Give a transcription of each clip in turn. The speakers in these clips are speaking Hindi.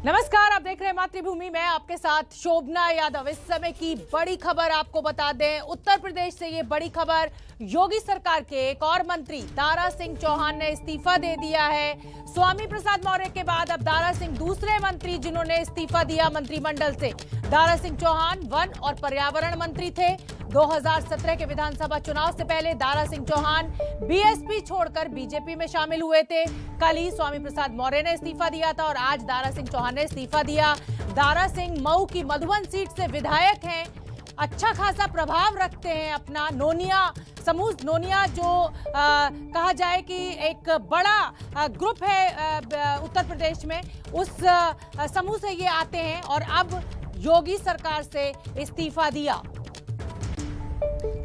नमस्कार, आप देख रहे हैं मातृभूमि में आपके साथ शोभना यादव। इस समय की बड़ी खबर आपको बता दें, उत्तर प्रदेश से ये बड़ी खबर। योगी सरकार के एक और मंत्री दारा सिंह चौहान ने इस्तीफा दे दिया है। स्वामी प्रसाद मौर्य के बाद अब दारा सिंह दूसरे मंत्री जिन्होंने इस्तीफा दिया मंत्रिमंडल से। दारा सिंह चौहान वन और पर्यावरण मंत्री थे। 2017 के विधानसभा चुनाव से पहले दारा सिंह चौहान बीएसपी छोड़कर बीजेपी में शामिल हुए थे। कल ही स्वामी प्रसाद मौर्य ने इस्तीफा दिया था और आज दारा सिंह चौहान ने इस्तीफा दिया। दारा सिंह मऊ की मधुबन सीट से विधायक हैं, अच्छा खासा प्रभाव रखते हैं। अपना नोनिया समूह, नोनिया जो कहा जाए कि एक बड़ा ग्रुप है उत्तर प्रदेश में, उस समूह से ये आते हैं और अब योगी सरकार से इस्तीफा दिया।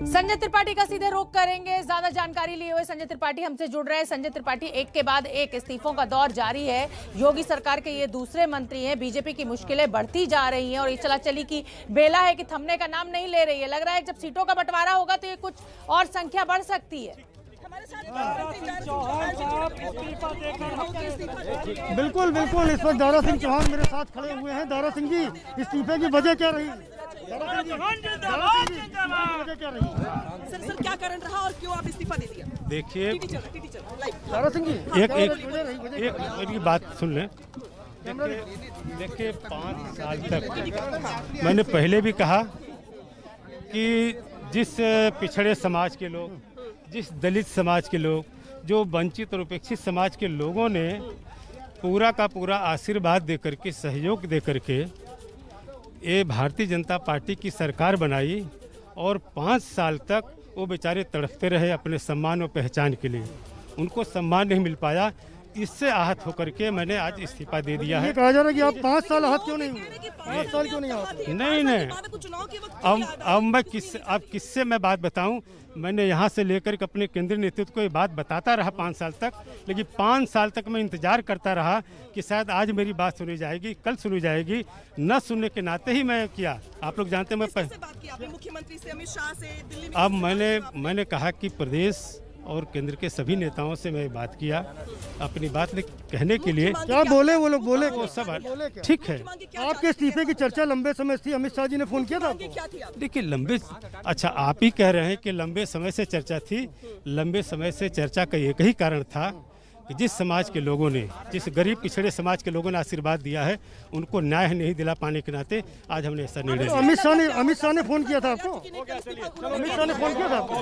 संजय त्रिपाठी का सीधे रुख करेंगे। ज्यादा जानकारी लिए हुए संजय त्रिपाठी हमसे जुड़ रहे हैं। संजय त्रिपाठी, एक के बाद एक इस्तीफों का दौर जारी है। योगी सरकार के ये दूसरे मंत्री हैं। बीजेपी की मुश्किलें बढ़ती जा रही हैं और ये चला-चली की बेला है कि थमने का नाम नहीं ले रही है। लग रहा है जब सीटों का बंटवारा होगा तो ये कुछ और संख्या बढ़ सकती है। बिल्कुल बिल्कुल, इस वक्त दारा सिंह चौहान मेरे साथ खड़े हुए हैं। दारा सिंह जी, इस्तीफे की वजह क्या रही? सर क्या कारण रहा और क्यों आप इस्तीफा दे दिया? देखिए दारा सिंह जी, एक बात सुन लें। देखिए 5 साल तक मैंने पहले भी कहा कि जिस पिछड़े समाज के लोग, जिस दलित समाज के लोग, जो वंचित और उपेक्षित समाज के लोगों ने पूरा का पूरा आशीर्वाद दे करके, सहयोग दे करके ये भारतीय जनता पार्टी की सरकार बनाई और 5 साल तक वो बेचारे तड़पते रहे अपने सम्मान और पहचान के लिए। उनको सम्मान नहीं मिल पाया, इससे आहत होकर के मैंने आज इस्तीफा दे दिया है। कहा जा रहा है कि आप 5 साल आहत क्यों नहीं हुए? 5 साल क्यों नहीं आहत? नहीं, अब मैं किससे मैं बात बताऊं? मैंने यहाँ से लेकर के अपने केंद्रीय नेतृत्व को ये बात बताता रहा 5 साल तक, लेकिन 5 साल तक मैं इंतजार करता रहा कि शायद आज मेरी बात सुनी जाएगी, कल सुनी जाएगी। न सुनने के नाते ही मैं किया। आप लोग जानते हैं मैं मुख्यमंत्री से, अमित शाह से, दिल्ली में। अब मैंने कहा कि प्रदेश और केंद्र के सभी नेताओं से मैं बात किया अपनी बात कहने के लिए। क्या बोले वो लोग? बोले वो सब ठीक है। आपके इस्तीफे की चर्चा लंबे समय से, अमित शाह जी ने फोन किया था? देखिए अच्छा, आप ही कह रहे हैं कि लंबे समय से चर्चा थी। लंबे समय से चर्चा का एक ही कारण था कि जिस समाज के लोगों ने, जिस गरीब पिछड़े समाज के लोगों ने आशीर्वाद दिया है, उनको न्याय नहीं दिला पाने के नाते आज हमने ऐसा निर्णय लिया। अमित शाह ने फोन किया था आपको? अमित शाह ने फोन किया था आपको?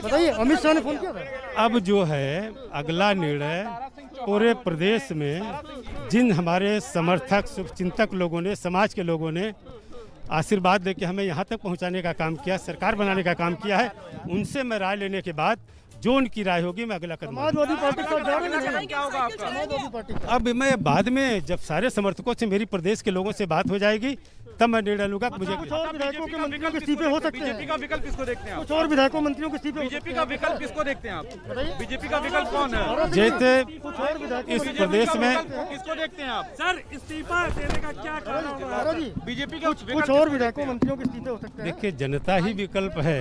बताइए, अमित शाह ने फोन किया था? अब जो है अगला निर्णय पूरे प्रदेश में जिन हमारे समर्थक, शुभचिंतक लोगों ने, समाज के लोगों ने आशीर्वाद देके हमें यहाँ तक पहुँचाने का काम किया, सरकार बनाने का काम किया है, उनसे मैं राय लेने के बाद जो उनकी राय होगी मैं अगला कदम। समाजवादी पार्टी का क्या होगा आपका? समाजवादी पार्टी अब मैं बाद में जब सारे समर्थकों से, मेरी प्रदेश के लोगों से बात हो जाएगी, तब मैं निर्णय लूंगा। मुझे कुछ और विधायकों के मंत्रियों के इस्तीफे हो सकते हैं? बीजेपी का विकल्प किसको देखते हैं आप? कुछ और विधायकों मंत्रियों के इस्तीफे? बीजेपी का विकल्प किसको देखते हैं आप? बीजेपी का विकल्प कौन है? जैसे इस प्रदेश में किसको देखते हैं आप? सर, इस्तीफा देने का क्या कारण होगा? बीजेपी का कुछ और विधायकों मंत्रियों के इस्तीफे हो सकते हैं? देखिए, जनता ही विकल्प है।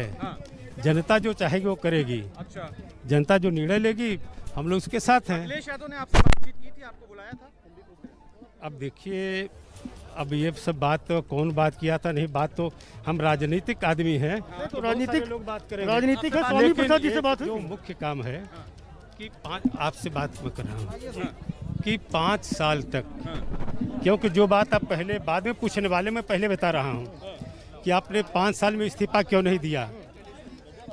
जनता जो चाहेगी वो करेगी। अच्छा, जनता जो निर्णय लेगी हम लोग उसके साथ हैं। अखिलेश यादव ने आपसे बातचीत की थी, आपको बुलाया था? अब देखिए, अब ये सब बात तो कौन बात किया था, नहीं बात तो हम राजनीतिक आदमी हैं, तो राजनीतिक लोग बात करेंगे। राजनीतिक है। स्वामी प्रसाद जी से बात जो हुई? मुख्य काम है कि आपसे बात मैं कर रहा हूँ कि 5 साल तक, क्योंकि जो बात आप पहले बाद में पूछने वाले मैं पहले बता रहा हूँ कि आपने 5 साल में इस्तीफा क्यों नहीं दिया।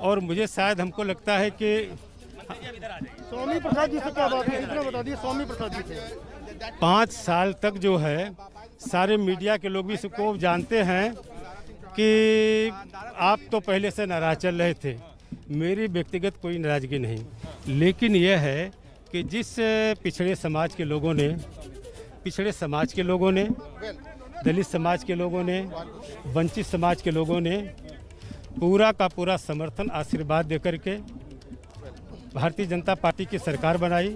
और मुझे शायद हमको लगता है कि स्वामी प्रसाद जी से क्या बात है, इतना बता दिए। स्वामी प्रसाद जी से 5 साल तक जो है सारे मीडिया के लोग भी इसको जानते हैं कि आप तो पहले से नाराज चल रहे थे। मेरी व्यक्तिगत कोई नाराजगी नहीं, लेकिन यह है कि जिस पिछड़े समाज के लोगों ने, दलित समाज के लोगों ने, वंचित समाज के लोगों ने पूरा का पूरा समर्थन, आशीर्वाद देकर के भारतीय जनता पार्टी की सरकार बनाई।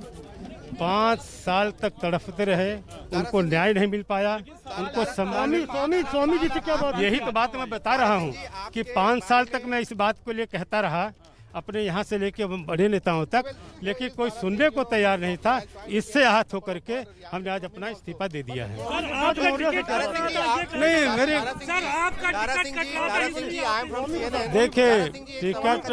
5 साल तक तड़पते रहे, उनको न्याय नहीं मिल पाया, उनको सम्मान। स्वामी जी से क्या बात? यही तो बात मैं बता रहा हूँ कि 5 साल तक मैं इस बात को लिए कहता रहा। अपने यहाँ से लेके बड़े नेताओं तक, लेकिन कोई सुनने को तैयार नहीं था। इससे आहत होकर के हमने आज अपना इस्तीफा दे दिया है। नहीं मेरी देखिए, टिकट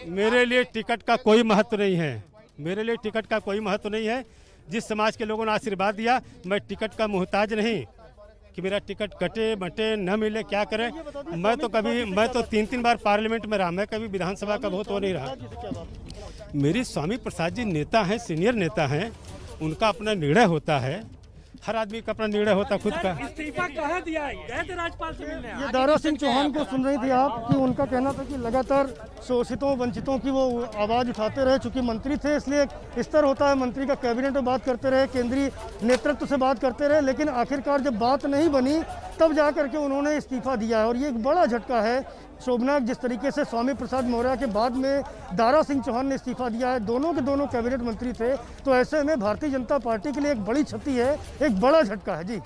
मेरे लिए टिकट का कोई महत्व नहीं है। मेरे लिए टिकट का कोई महत्व नहीं है। जिस समाज के लोगों ने आशीर्वाद दिया, मैं टिकट का मोहताज नहीं कि मेरा टिकट कटे बटे न मिले, क्या करें। मैं तो 3 बार पार्लियामेंट में रहा, मैं कभी विधानसभा का वोट नहीं रहा। मेरी स्वामी प्रसाद जी नेता हैं, सीनियर नेता हैं, उनका अपना निर्णय होता है। हर आदमी का अपना निर्णय होता खुद का। इस्तीफा कहाँ दिया है? गए थे राज्यपाल से मिलने? ये दारा सिंह चौहान को सुन रही थी आप कि उनका कहना था कि लगातार शोषितों वंचितों की वो आवाज़ उठाते रहे। चूंकि मंत्री थे इसलिए एक स्तर होता है मंत्री का, कैबिनेट में बात करते रहे, केंद्रीय नेतृत्व से बात करते रहे, लेकिन आखिरकार जब बात नहीं बनी तब जा करके उन्होंने इस्तीफा दिया है। और ये एक बड़ा झटका है। शोभनाक जिस तरीके से स्वामी प्रसाद मौर्य के बाद में दारा सिंह चौहान ने इस्तीफा दिया है, दोनों के दोनों कैबिनेट मंत्री थे, तो ऐसे में भारतीय जनता पार्टी के लिए एक बड़ी क्षति है, एक बड़ा झटका है। जी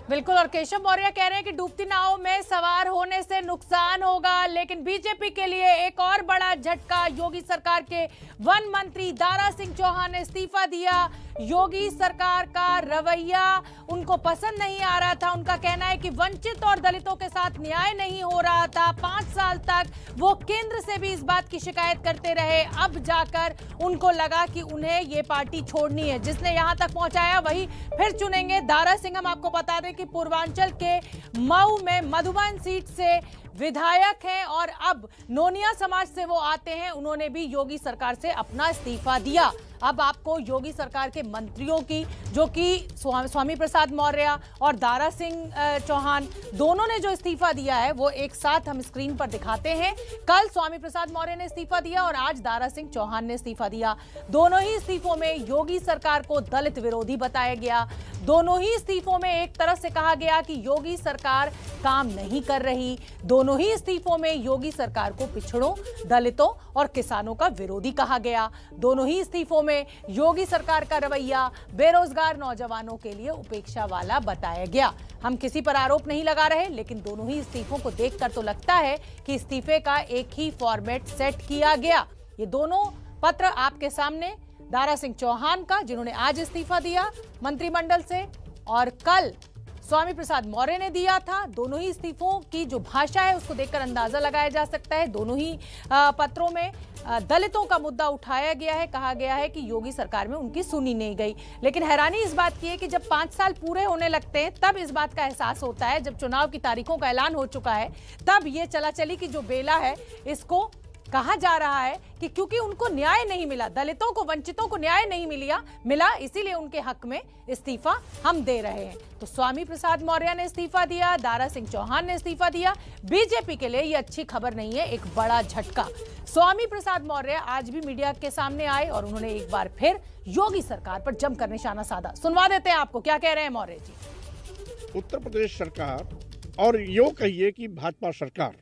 बिल्कुल। और केशव मौर्य कह रहे हैं कि डूबती नाव में सवार होने से नुकसान होगा, लेकिन बीजेपी के लिए एक और बड़ा झटका। योगी सरकार के वन मंत्री दारा सिंह चौहान ने इस्तीफा दिया। योगी सरकार का रवैया उनको पसंद नहीं आ रहा था। उनका कहना है कि वंचित और दलितों के साथ न्याय नहीं हो रहा था। 5 साल तक वो केंद्र से भी इस बात की शिकायत करते रहे। अब जाकर उनको लगा कि उन्हें ये पार्टी छोड़नी है। जिसने यहां तक पहुंचाया वही फिर चुनेंगे। दारा सिंह, हम आपको बता दें कि पूर्वांचल के मऊ में मधुबन सीट से विधायक हैं और अब नोनिया समाज से वो आते हैं। उन्होंने भी योगी सरकार से अपना इस्तीफा दिया। अब आपको योगी सरकार के मंत्रियों की, जो कि स्वामी प्रसाद मौर्य और दारा सिंह चौहान दोनों ने जो इस्तीफा दिया है, वो एक साथ हम स्क्रीन पर दिखाते हैं। कल स्वामी प्रसाद मौर्य ने इस्तीफा दिया और आज दारा सिंह चौहान ने इस्तीफा दिया। दोनों ही इस्तीफों में योगी सरकार को दलित विरोधी बताया गया। दोनों ही इस्तीफों में एक तरफ से कहा गया कि योगी सरकार काम नहीं कर रही। दोनों ही इस्तीफों में योगी सरकार को पिछड़ों, दलितों और किसानों का विरोधी कहा गया। दोनों ही इस्तीफों में योगी सरकार का रवैया बेरोजगार नौजवानों के लिए उपेक्षा वाला बताया गया। हम किसी पर आरोप नहीं लगा रहे, लेकिन दोनों ही इस्तीफों को देखकर तो लगता है कि इस्तीफे का एक ही फॉर्मेट सेट किया गया। ये दोनों पत्र आपके सामने, दारा सिंह चौहान का, जिन्होंने आज इस्तीफा दिया मंत्रिमंडल से, और कल स्वामी प्रसाद मौर्य ने दिया था। दोनों ही इस्तीफों की जो भाषा है उसको देखकर अंदाजा लगाया जा सकता है। दोनों ही पत्रों में दलितों का मुद्दा उठाया गया है। कहा गया है कि योगी सरकार में उनकी सुनी नहीं गई। लेकिन हैरानी इस बात की है कि जब 5 साल पूरे होने लगते हैं तब इस बात का एहसास होता है। जब चुनाव की तारीखों का ऐलान हो चुका है तब ये चलाचली की जो बेला है, इसको कहा जा रहा है कि क्योंकि उनको न्याय नहीं मिला, दलितों को, वंचितों को न्याय नहीं मिला, इसीलिए उनके हक में इस्तीफा हम दे रहे हैं। तो स्वामी प्रसाद मौर्य ने इस्तीफा दिया, दारा सिंह चौहान ने इस्तीफा दिया। बीजेपी के लिए ये अच्छी खबर नहीं है, एक बड़ा झटका। स्वामी प्रसाद मौर्य आज भी मीडिया के सामने आए और उन्होंने एक बार फिर योगी सरकार पर जमकर निशाना साधा। सुनवा देते हैं आपको, क्या कह रहे हैं मौर्य जी। उत्तर प्रदेश सरकार और यूं कहिए कि भाजपा सरकार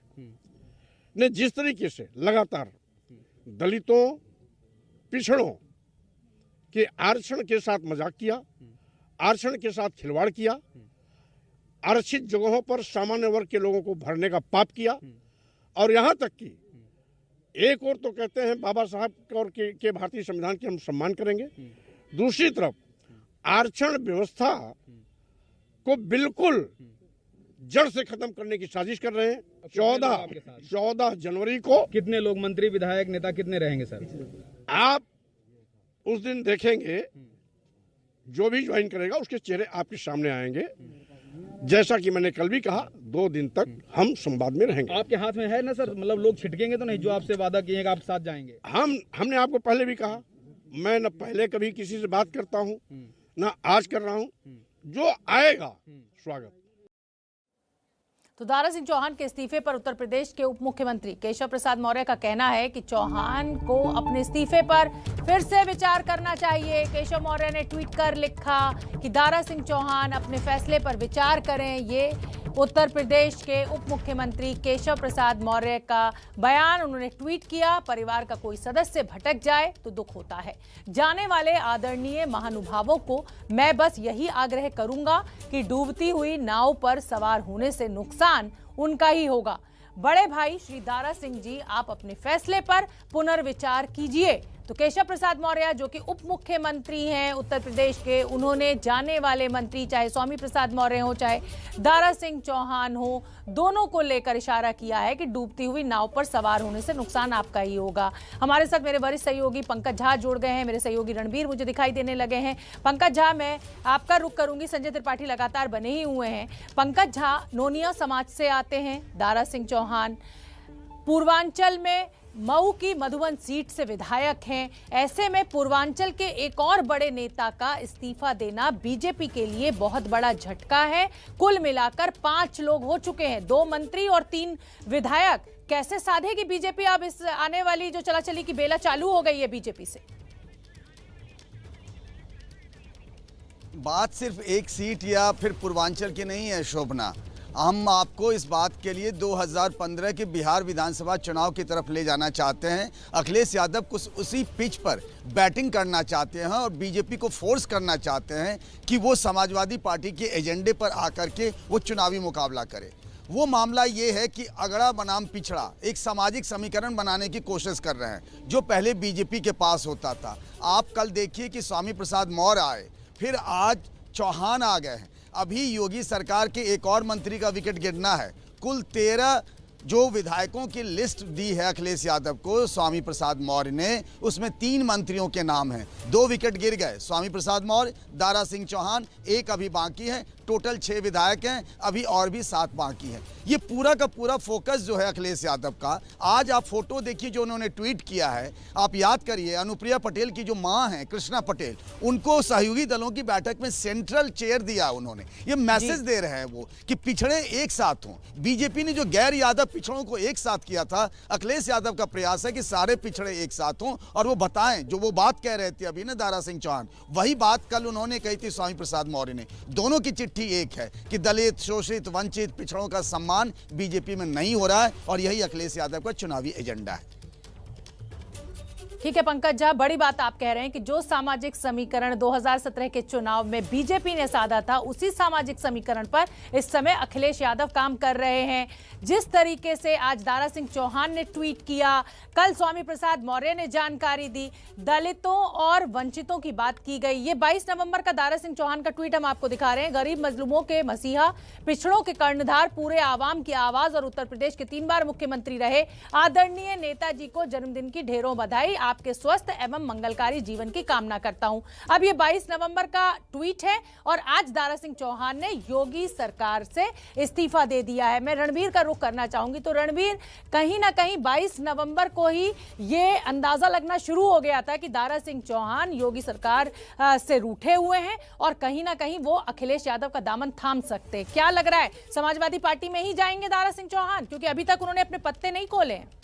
ने जिस तरीके से लगातार दलितों, पिछड़ों के आरक्षण के साथ मजाक किया, आरक्षण के साथ खिलवाड़ किया, आरक्षित जगहों पर सामान्य वर्ग के लोगों को भरने का पाप किया, और यहाँ तक कि एक और तो कहते हैं बाबा साहब और के भारतीय संविधान की हम सम्मान करेंगे, दूसरी तरफ आरक्षण व्यवस्था को बिल्कुल जड़ से खत्म करने की साजिश कर रहे हैं। 14 जनवरी को कितने लोग, मंत्री, विधायक, नेता कितने रहेंगे सर? आप उस दिन देखेंगे, जो भी ज्वाइन करेगा उसके चेहरे आपके सामने आएंगे। जैसा कि मैंने कल भी कहा, 2 दिन तक हम संवाद में रहेंगे। आपके हाथ में है ना सर, मतलब लोग छिटकेंगे तो नहीं, जो आपसे वादा किए आप साथ जाएंगे? हमने आपको पहले भी कहा, मैं न पहले कभी किसी से बात करता हूँ न आज कर रहा हूँ। जो आएगा स्वागत। तो दारा सिंह चौहान के इस्तीफे पर उत्तर प्रदेश के उप मुख्यमंत्री केशव प्रसाद मौर्य का कहना है कि चौहान को अपने इस्तीफे पर फिर से विचार करना चाहिए। केशव मौर्य ने ट्वीट कर लिखा कि दारा सिंह चौहान अपने फैसले पर विचार करें। ये उत्तर प्रदेश के उप मुख्यमंत्री केशव प्रसाद मौर्य का बयान उन्होंने ट्वीट किया। परिवार का कोई सदस्य भटक जाए तो दुख होता है। जाने वाले आदरणीय महानुभावों को मैं बस यही आग्रह करूंगा कि डूबती हुई नाव पर सवार होने से नुकसान उनका ही होगा। बड़े भाई श्री दारा सिंह जी, आप अपने फैसले पर पुनर्विचार कीजिए। तो केशव प्रसाद मौर्य जो कि उप मुख्यमंत्री हैं उत्तर प्रदेश के, उन्होंने जाने वाले मंत्री चाहे स्वामी प्रसाद मौर्य हो चाहे दारा सिंह चौहान हो, दोनों को लेकर इशारा किया है कि डूबती हुई नाव पर सवार होने से नुकसान आपका ही होगा। हमारे साथ मेरे वरिष्ठ सहयोगी पंकज झा जुड़ गए हैं, मेरे सहयोगी रणबीर मुझे दिखाई देने लगे हैं। पंकज झा, मैं आपका रुख करूंगी, संजय त्रिपाठी लगातार बने ही हुए हैं। पंकज झा नोनिया समाज से आते हैं, दारा सिंह चौहान पूर्वांचल में मऊ की मधुबन सीट से विधायक हैं। ऐसे में पूर्वांचल के एक और बड़े नेता का इस्तीफा देना बीजेपी के लिए बहुत बड़ा झटका है। कुल मिलाकर 5 लोग हो चुके हैं, 2 मंत्री और 3 विधायक। कैसे साधेगी बीजेपी अब इस आने वाली जो चलाचली की बेला चालू हो गई है बीजेपी से? बात सिर्फ एक सीट या फिर पूर्वांचल की नहीं है शोभना, हम आपको इस बात के लिए 2015 के बिहार विधानसभा चुनाव की तरफ ले जाना चाहते हैं। अखिलेश यादव कुछ उसी पिच पर बैटिंग करना चाहते हैं और बीजेपी को फोर्स करना चाहते हैं कि वो समाजवादी पार्टी के एजेंडे पर आकर के वो चुनावी मुकाबला करे। वो मामला ये है कि अगड़ा बनाम पिछड़ा एक सामाजिक समीकरण बनाने की कोशिश कर रहे हैं जो पहले बीजेपी के पास होता था। आप कल देखिए कि स्वामी प्रसाद मौर्य आए, फिर आज चौहान आ गए हैं, अभी योगी सरकार के एक और मंत्री का विकेट गिरना है। कुल 13 जो विधायकों की लिस्ट दी है अखिलेश यादव को स्वामी प्रसाद मौर्य ने, उसमें 3 मंत्रियों के नाम हैं। 2 विकेट गिर गए, स्वामी प्रसाद मौर्य, दारा सिंह चौहान, 1 अभी बाकी है। टोटल 6 विधायक हैं, अभी और भी 7 बाकी हैं। ये पूरा का पूरा फोकस जो है अखिलेश यादव का, आज आप फोटो देखिए जो उन्होंने ट्वीट किया है। आप याद करिए अनुप्रिया पटेल की जो मां हैं कृष्णा पटेल, उनको सहयोगी दलों की बैठक में सेंट्रल चेयर दिया उन्होंने। ये मैसेज दे रहे हैं वो कि पिछड़े एक साथ हों। बीजेपी ने जो गैर यादव पिछड़ों को एक साथ किया था, अखिलेश यादव का प्रयास है कि सारे पिछड़े एक साथ हों और वो बताएं जो वो बात कह रहे थे अभी ना दारा सिंह चौहान, वही बात कल उन्होंने कही थी स्वामी प्रसाद मौर्य ने। दोनों की चिट्ठी एक है कि दलित, शोषित, वंचित, पिछड़ों का सम्मान बीजेपी में नहीं हो रहा है और यही अखिलेश यादव का चुनावी एजेंडा है। ठीक है पंकज झा, बड़ी बात आप कह रहे हैं कि जो सामाजिक समीकरण 2017 के चुनाव में बीजेपी ने साधा था, उसी सामाजिक समीकरण पर इस समय अखिलेश यादव काम कर रहे हैं। जिस तरीके से आज दारा सिंह चौहान ने ट्वीट किया, कल स्वामी प्रसाद मौर्य ने जानकारी दी, दलितों और वंचितों की बात की गई। ये 22 नवंबर का दारा सिंह चौहान का ट्वीट हम आपको दिखा रहे हैं। गरीब मजलूमों के मसीहा, पिछड़ों के कर्णधार, पूरे आवाम की आवाज और उत्तर प्रदेश के 3 बार मुख्यमंत्री रहे आदरणीय नेताजी को जन्मदिन की ढेरों बधाई। आपके स्वस्थ एवं मंगलकारी जीवन की कामना करता हूं। अब ये 22 नवंबर का ट्वीट है और आज दारा सिंह चौहान ने योगी सरकार से इस्तीफा दे दिया है। मैं रणबीर का रुख करना चाहूंगी। तो रणबीर, कहीं ना कहीं 22 नवंबर को ही ये अंदाजा लगना शुरू हो गया था कि दारा सिंह चौहान योगी सरकार से रूठे हुए हैं और कहीं ना कहीं वो अखिलेश यादव का दामन थाम सकते। क्या लग रहा है, समाजवादी पार्टी में ही जाएंगे दारा सिंह चौहान, क्योंकि अभी तक उन्होंने अपने पत्ते नहीं खोले हैं?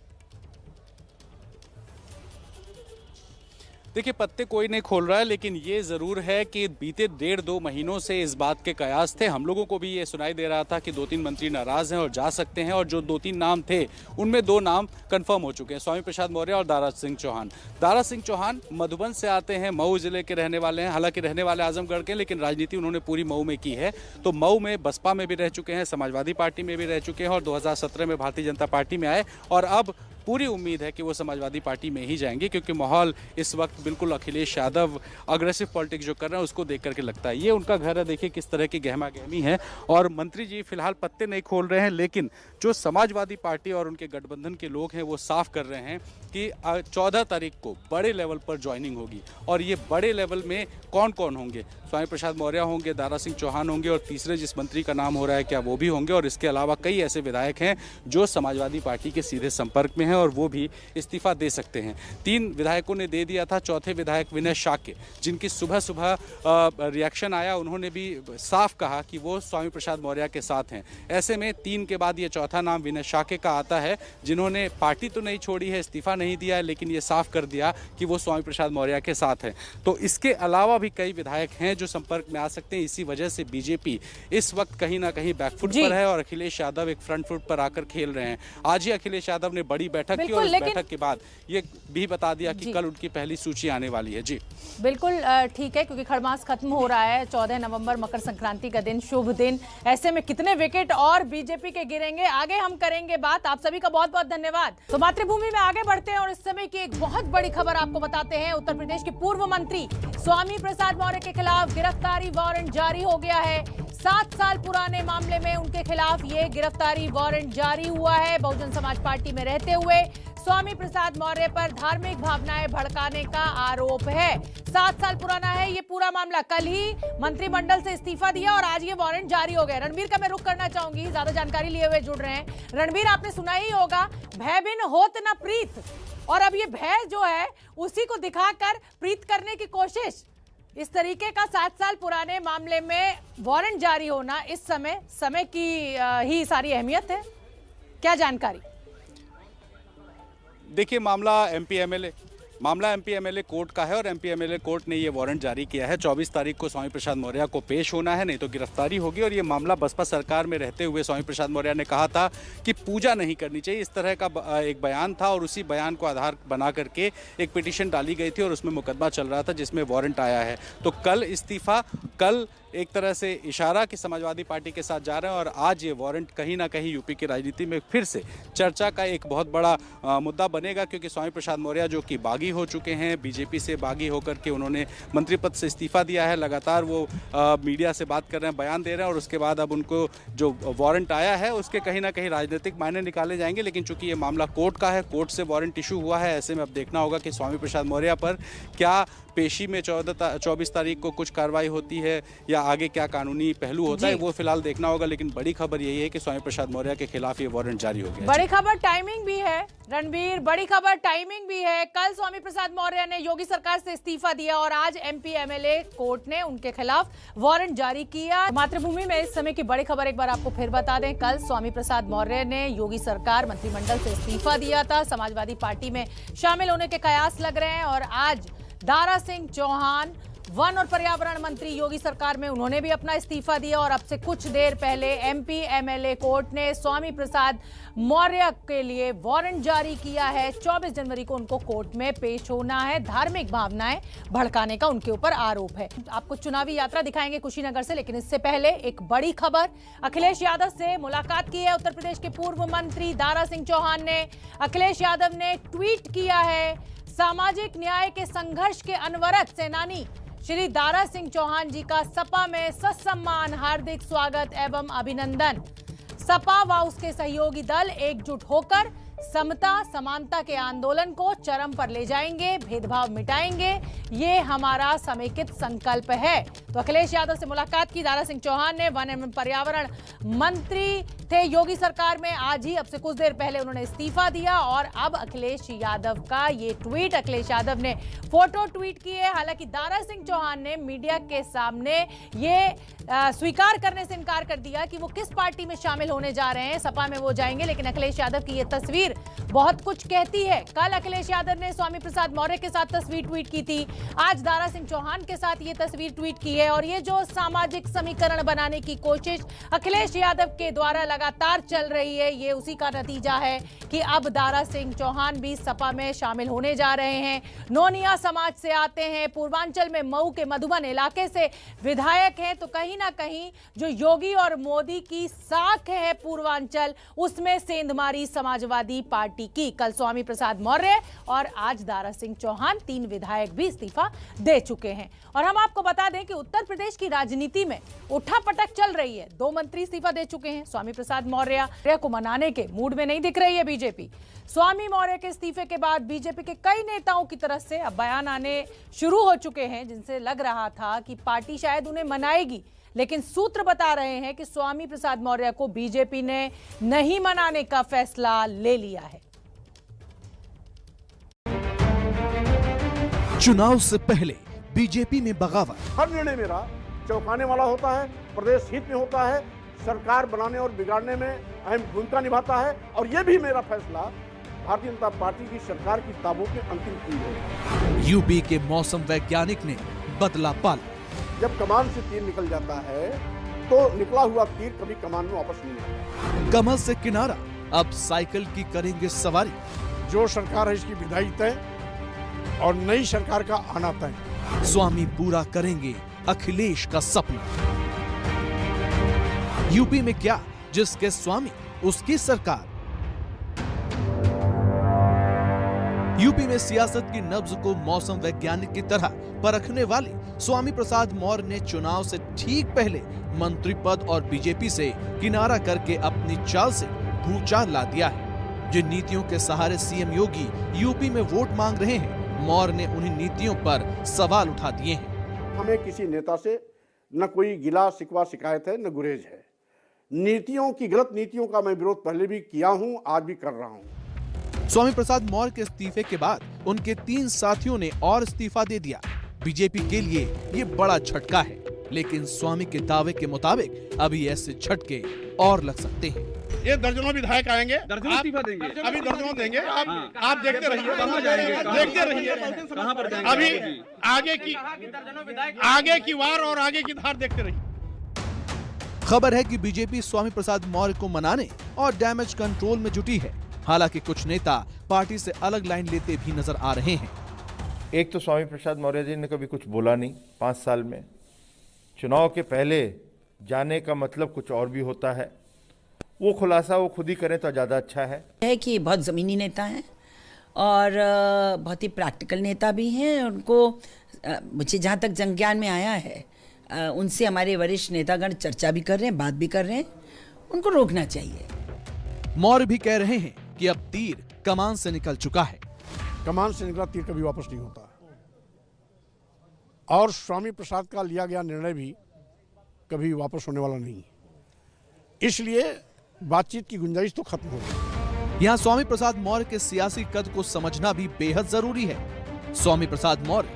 देखिए, पत्ते कोई नहीं खोल रहा है, लेकिन ये ज़रूर है कि बीते 1.5-2 महीनों से इस बात के कयास थे। हम लोगों को भी ये सुनाई दे रहा था कि 2-3 मंत्री नाराज़ हैं और जा सकते हैं, और जो 2-3 नाम थे उनमें 2 नाम कंफर्म हो चुके हैं, स्वामी प्रसाद मौर्य और दारा सिंह चौहान। दारा सिंह चौहान मधुबन से आते हैं, मऊ जिले के रहने वाले हैं, हालांकि रहने वाले आजमगढ़ के, लेकिन राजनीति उन्होंने पूरी मऊ में की है। तो मऊ में बसपा में भी रह चुके हैं, समाजवादी पार्टी में भी रह चुके हैं और 2017 में भारतीय जनता पार्टी में आए और अब पूरी उम्मीद है कि वो समाजवादी पार्टी में ही जाएंगे, क्योंकि माहौल इस वक्त बिल्कुल अखिलेश यादव अग्रेसिव पॉलिटिक्स जो कर रहे हैं उसको देख करके लगता है। ये उनका घर है, देखिए किस तरह की गहमा गहमी है। और मंत्री जी फिलहाल पत्ते नहीं खोल रहे हैं, लेकिन जो समाजवादी पार्टी और उनके गठबंधन के लोग हैं वो साफ कर रहे हैं कि 14 तारीख को बड़े लेवल पर ज्वाइनिंग होगी। और ये बड़े लेवल में कौन कौन होंगे? स्वामी प्रसाद मौर्य होंगे, दारा सिंह चौहान होंगे और तीसरे जिस मंत्री का नाम हो रहा है क्या वो भी होंगे। और इसके अलावा कई ऐसे विधायक हैं जो समाजवादी पार्टी के सीधे संपर्क में हैं और वो भी इस्तीफा दे सकते हैं। 3 विधायकों ने दे दिया था, चौथे विधायक विनय शाक्य, जिनकी सुबह सुबह रिएक्शन आया, उन्होंने भी साफ कहा कि वो स्वामी प्रसाद मौर्य के साथ हैं। ऐसे में 3 के बाद ये चौथा नाम विनय शाक्य का आता है, जिन्होंने पार्टी तो नहीं छोड़ी है, इस्तीफा नहीं दिया है, लेकिन ये साफ कर दिया कि वो स्वामी प्रसाद मौर्य के साथ हैं। तो इसके अलावा भी कई विधायक हैं जो संपर्क में आ सकते हैं। इसी वजह से बीजेपी इस वक्त कहीं ना कहीं बैकफुट पर है और अखिलेश यादव एक फ्रंट फुट पर आकर खेल रहे हैं। आज ही अखिलेश यादव ने बड़ी बैठक बैठक की और इस बैठक के बाद ये भी बता दिया कि कल उनकी पहली सूची आने वाली है। जी बिल्कुल ठीक है, क्योंकि खड़मास खत्म हो रहा है, 14 नवंबर मकर संक्रांति का दिन, शुभ दिन। ऐसे में कितने विकेट और बीजेपी के गिरेंगे, आगे हम करेंगे बात। आप सभी का बहुत बहुत धन्यवाद। तो मातृभूमि में आगे बढ़ते हैं और इस समय की एक बहुत बड़ी खबर आपको बताते हैं। उत्तर प्रदेश के पूर्व मंत्री स्वामी प्रसाद मौर्य के खिलाफ गिरफ्तारी वारंट जारी हो गया है। 7 साल पुराने मामले में उनके खिलाफ ये गिरफ्तारी वारंट जारी हुआ है। बहुजन समाज पार्टी में रहते हुए स्वामी प्रसाद मौर्य पर धार्मिक भावनाएं भड़काने का आरोप है। 7 साल पुराना है ये पूरा मामला। कल ही मंत्रिमंडल से इस्तीफा दिया और आज ये वारंट जारी हो गया। रणबीर का मैं रुख करना चाहूंगी, ज्यादा जानकारी लिए हुए जुड़ रहे हैं। रणबीर, आपने सुना ही होगा, भय बिन होत न प्रीत, और अब ये भय जो है उसी को दिखाकर प्रीत करने की कोशिश। इस तरीके का 7 साल पुराने मामले में वारंट जारी होना इस समय की ही सारी अहमियत है। क्या जानकारी? देखिए, मामला एमपी एमएलए कोर्ट का है और एमपी एमएलए कोर्ट ने ये वारंट जारी किया है। 24 तारीख को स्वामी प्रसाद मौर्य को पेश होना है, नहीं तो गिरफ्तारी होगी। और ये मामला बसपा सरकार में रहते हुए स्वामी प्रसाद मौर्य ने कहा था कि पूजा नहीं करनी चाहिए, इस तरह का एक बयान था और उसी बयान को आधार बना करके एक पिटीशन डाली गई थी और उसमें मुकदमा चल रहा था जिसमें वारंट आया है। तो कल इस्तीफा, कल एक तरह से इशारा कि समाजवादी पार्टी के साथ जा रहे हैं और आज ये वारंट कहीं ना कहीं यूपी की राजनीति में फिर से चर्चा का एक बहुत बड़ा मुद्दा बनेगा, क्योंकि स्वामी प्रसाद मौर्य जो कि बागी हो चुके हैं, बीजेपी से बागी होकर के उन्होंने मंत्री पद से इस्तीफा दिया है। लगातार वो मीडिया से बात कर रहे हैं, बयान दे रहे हैं और उसके बाद अब उनको जो वारंट आया है उसके कहीं ना कहीं राजनीतिक मायने निकाले जाएंगे। लेकिन चूंकि ये मामला कोर्ट का है, कोर्ट से वारंट इशू हुआ है, ऐसे में अब देखना होगा कि स्वामी प्रसाद मौर्य पर क्या पेशी में 24 तारीख को कुछ कार्रवाई होती है या आगे क्या कानूनी पहलू होता है, वो फिलहाल देखना होगा। लेकिन बड़ी खबर यही है कि स्वामी प्रसाद मौर्य के खिलाफ ये वारंट जारी हो गया। बड़ी खबर टाइमिंग भी है रणबीर, बड़ी खबर टाइमिंग भी है। कल स्वामी प्रसाद मौर्य ने योगी सरकार से इस्तीफा दिया और आज एमपी एमएलए कोर्ट ने उनके खिलाफ वारंट जारी किया। मातृभूमि में इस समय की बड़ी खबर एक बार आपको फिर बता दें। कल स्वामी प्रसाद मौर्य ने योगी सरकार मंत्रिमंडल से इस्तीफा दिया था, समाजवादी पार्टी में शामिल होने के कयास लग रहे हैं और आज दारा सिंह चौहान वन और पर्यावरण मंत्री योगी सरकार में उन्होंने भी अपना इस्तीफा दिया और अब से कुछ देर पहले एमपी एमएलए कोर्ट ने स्वामी प्रसाद मौर्य के लिए वारंट जारी किया है। 24 जनवरी को उनको कोर्ट में पेश होना है। धार्मिक भावनाएं भड़काने का उनके ऊपर आरोप है। आपको चुनावी यात्रा दिखाएंगे कुशीनगर से, लेकिन इससे पहले एक बड़ी खबर। अखिलेश यादव से मुलाकात की है उत्तर प्रदेश के पूर्व मंत्री दारा सिंह चौहान ने। अखिलेश यादव ने ट्वीट किया है, सामाजिक न्याय के संघर्ष के अनवरत सेनानी श्री दारा सिंह चौहान जी का सपा में ससम्मान हार्दिक स्वागत एवं अभिनंदन। सपा व उसके सहयोगी दल एकजुट होकर समता समानता के आंदोलन को चरम पर ले जाएंगे, भेदभाव मिटाएंगे, ये हमारा समेकित संकल्प है। तो अखिलेश यादव से मुलाकात की दारा सिंह चौहान ने। वन एवं पर्यावरण मंत्री थे योगी सरकार में, आज ही अब से कुछ देर पहले उन्होंने इस्तीफा दिया और अब अखिलेश यादव का ये ट्वीट, अखिलेश यादव ने फोटो ट्वीट की है। हालांकि दारा सिंह चौहान ने मीडिया के सामने ये स्वीकार करने से इनकार कर दिया कि वो किस पार्टी में शामिल होने जा रहे हैं, सपा में वो जाएंगे। लेकिन अखिलेश यादव की ये तस्वीर बहुत कुछ कहती है। कल अखिलेश यादव ने स्वामी प्रसाद मौर्य के साथ तस्वीर ट्वीट की थी, आज दारा सिंह चौहान के साथ ये तस्वीर ट्वीट की है। और ये जो सामाजिक समीकरण बनाने की कोशिश अखिलेश यादव के द्वारा लगातार चल रही है, ये उसी का नतीजा है कि अब दारा सिंह चौहान भी सपा में शामिल होने जा रहे हैं। नोनिया समाज से आते हैं, पूर्वांचल में मऊ के मधुबन इलाके से विधायक हैं, तो कहीं ना कहीं जो योगी और मोदी की साख है पूर्वांचल, उसमें सेंधमारी समाजवादी पार्टी की। कल स्वामी प्रसाद मौर्य और आज दारा सिंह चौहान, 3 विधायक भी इस्तीफा दे चुके हैं। और हम आपको बता दें कि उत्तर प्रदेश की राजनीति में उठापटक चल रही है। 2 मंत्री इस्तीफा दे चुके हैं। स्वामी प्रसाद मौर्य को मनाने के मूड में नहीं दिख रही है बीजेपी। स्वामी मौर्य के इस्तीफे के बाद बीजेपी के कई नेताओं की तरफ से अब बयान आने शुरू हो चुके हैं, जिनसे लग रहा था कि पार्टी शायद उन्हें मनाएगी। लेकिन सूत्र बता रहे हैं कि स्वामी प्रसाद मौर्य को बीजेपी ने नहीं मनाने का फैसला ले लिया है। चुनाव से पहले बीजेपी में बगावत। हर निर्णय मेरा चौंकाने वाला होता है, प्रदेश हित में होता है, सरकार बनाने और बिगाड़ने में अहम भूमिका निभाता है। और ये भी मेरा फैसला भारतीय जनता पार्टी की सरकार की ताबूत में अंतिम की है। यूपी के मौसम वैज्ञानिक ने बदला पल। जब कमान से तीर निकल जाता है तो निकला हुआ तीर कभी कमान में वापस नहीं आता। कमल से किनारा, अब साइकिल की करेंगे सवारी। जो सरकार है इसकी विदाई तय और नई सरकार का आना तय। स्वामी पूरा करेंगे अखिलेश का सपना। यूपी में क्या, जिसके स्वामी उसकी सरकार। यूपी में सियासत की नब्ज को मौसम वैज्ञानिक की तरह परखने वाले स्वामी प्रसाद मौर्य ने चुनाव से ठीक पहले मंत्री पद और बीजेपी से किनारा करके अपनी चाल से भूचाल ला दिया है। जिन नीतियों के सहारे सीएम योगी यूपी में वोट मांग रहे हैं, मौर्य ने उन्हीं नीतियों पर सवाल उठा दिए हैं। हमें किसी नेता से न कोई गिला शिकवा शिकायत है, न गुरेज है। नीतियों की, गलत नीतियों का मैं विरोध पहले भी किया हूं, आज भी कर रहा हूं। स्वामी प्रसाद मौर्य के इस्तीफे के बाद उनके 3 साथियों ने और इस्तीफा दे दिया। बीजेपी के लिए ये बड़ा झटका है, लेकिन स्वामी के दावे के मुताबिक अभी ऐसे झटके और लग सकते हैं। ये दर्जनों विधायक आएंगे, दर्जनों इस्तीफा देंगे, अभी दर्जनों देंगे। आप देखते रहिए, कहां जाएंगे, देखते रहिए, कहां पर जाएंगे। अभी आगे की वार और आगे की धार देखते रहिए। खबर है कि बीजेपी स्वामी प्रसाद मौर्य को मनाने और डैमेज कंट्रोल में जुटी है। हालांकि कुछ नेता पार्टी से अलग लाइन लेते भी नजर आ रहे हैं। एक तो स्वामी प्रसाद मौर्य जी ने कभी कुछ बोला नहीं 5 साल में। चुनाव के पहले जाने का मतलब कुछ और भी होता है। वो खुलासा वो खुद ही करें तो ज़्यादा अच्छा है कि बहुत ज़मीनी नेता हैं और बहुत ही प्रैक्टिकल नेता भी हैं। उनको मुझे जहाँ तक जनज्ञान में आया है, उनसे हमारे वरिष्ठ नेतागण चर्चा भी कर रहे हैं, बात भी कर रहे हैं। उनको रोकना चाहिए। मौर्य भी कह रहे हैं कि अब तीर कमान से निकल चुका है। कमान से निकला तीर कभी वापस नहीं होता और स्वामी प्रसाद का लिया गया निर्णय भी कभी वापस होने वाला नहीं। इसलिए बातचीत की गुंजाइश तो खत्म हो गई। यहाँ स्वामी प्रसाद मौर्य के सियासी कद को समझना भी बेहद जरूरी है। स्वामी प्रसाद मौर्य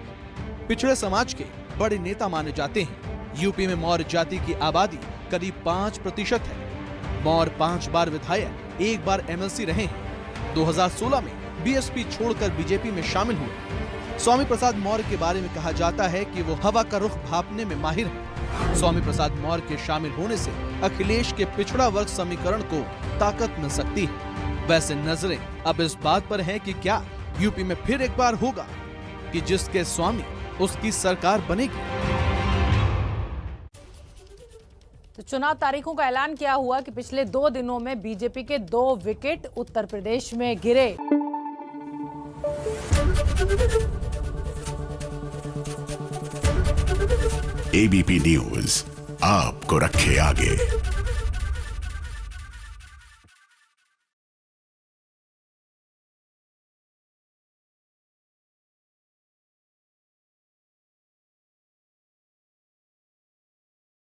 पिछड़े समाज के बड़े नेता माने जाते हैं। यूपी में मौर्य जाति की आबादी करीब 5% है। मौर्य 5 बार विधायक, 1 बार एमएलसी रहे हैं। 2016 में बीएसपी छोड़कर बीजेपी में शामिल हुए। स्वामी प्रसाद मौर्य के बारे में कहा जाता है कि वो हवा का रुख भांपने में माहिर हैं। स्वामी प्रसाद मौर्य के शामिल होने से अखिलेश के पिछड़ा वर्ग समीकरण को ताकत मिल सकती है। वैसे नजरें अब इस बात पर हैं कि क्या यूपी में फिर एक बार होगा कि जिसके स्वामी उसकी सरकार बनेगी। तो चुनाव तारीखों का ऐलान किया हुआ कि पिछले 2 दिनों में बीजेपी के 2 विकेट उत्तर प्रदेश में गिरे। एबीपी न्यूज आपको रखे आगे।